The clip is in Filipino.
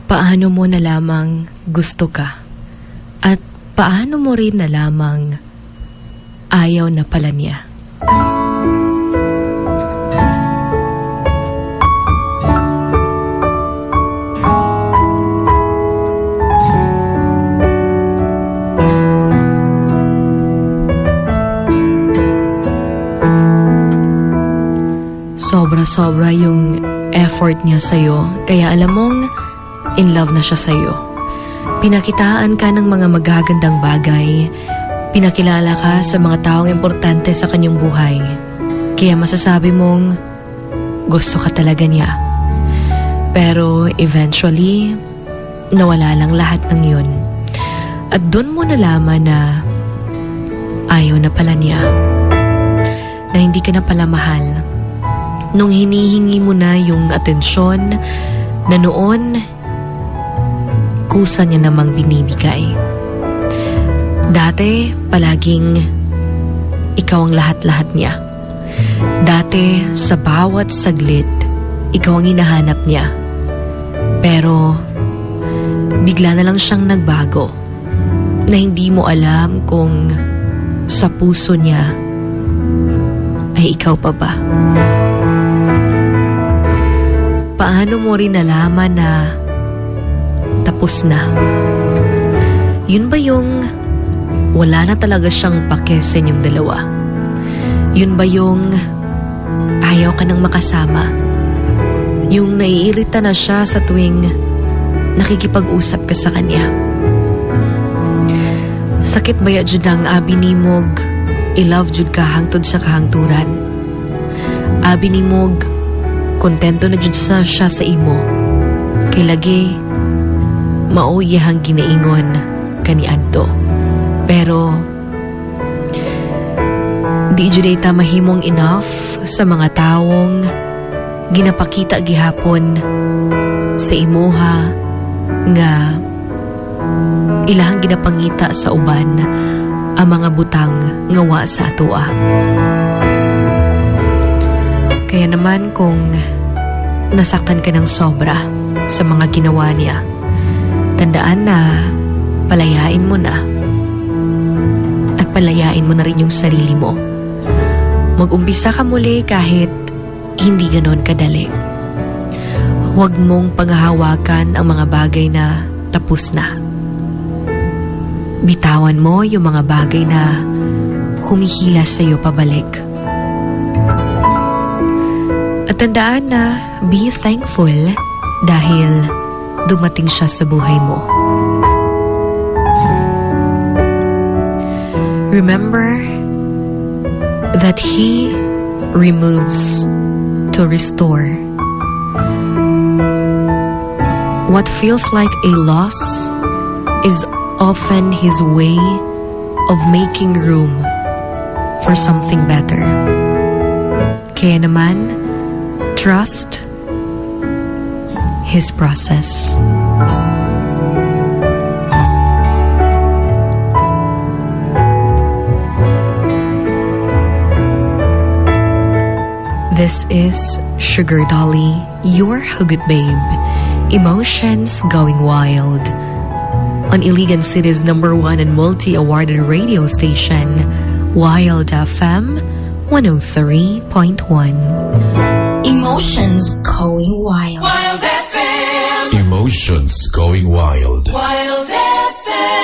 Paano mo na lamang gusto ka? At paano mo rin na lamang ayaw na pala niya? Sobra-sobra yung effort niya sa'yo, kaya alam mong in love na siya sa'yo. Pinakitaan ka ng mga magagandang bagay, pinakilala ka sa mga taong importante sa kanyang buhay, kaya masasabi mong gusto ka talaga niya. Pero eventually, nawala lang lahat ng yun. At dun mo nalaman na ayaw na pala niya, na hindi ka na pala mahal. Nung hinihingi mo na yung atensyon na noon, kusa niya namang binibigay. Dati, palaging ikaw ang lahat-lahat niya. Dati, sa bawat saglit, ikaw ang hinahanap niya. Pero, bigla na lang siyang nagbago na hindi mo alam kung sa puso niya ay ikaw pa ba. Paano mo rin nalaman na tapos na? Yun ba yung wala na talaga siyang pake sa inyong dalawa? Yun ba yung ayaw ka nang makasama? Yung naiirita na siya sa tuwing nakikipag-usap ka sa kanya? Sakit ba ya jud ang abi nimog i-love jud ka hangtod sa kahangturan? Abi nimog kontento na jud sa siya sa imo, kay lagi mauyahang ginaingon kaniadto. Pero di jud ta mahimong enough sa mga taong ginapakita gihapon sa imuha nga ilahang ginapangita sa uban ang mga butang nga wa sa atoa. Kaya naman kung nasaktan ka ng sobra sa mga ginawa niya, tandaan na palayain mo na. At palayain mo na rin yung sarili mo. Mag-umpisa ka muli kahit hindi ganon kadali. Huwag mong paghahawakan ang mga bagay na tapos na. Bitawan mo yung mga bagay na humihila sa'yo pabalik. At tandaan na be thankful dahil dumating siya sa buhay mo. Remember that He removes to restore. What feels like a loss is often His way of making room for something better. Kaya naman, trust His process. This is Sugar Dolly, your hugot babe. Emotions going wild. On Iligan City's #1 and multi-awarded radio station, Wild FM 103.1. Emotions going wild. Wild FM. Emotions going wild. Wild FM.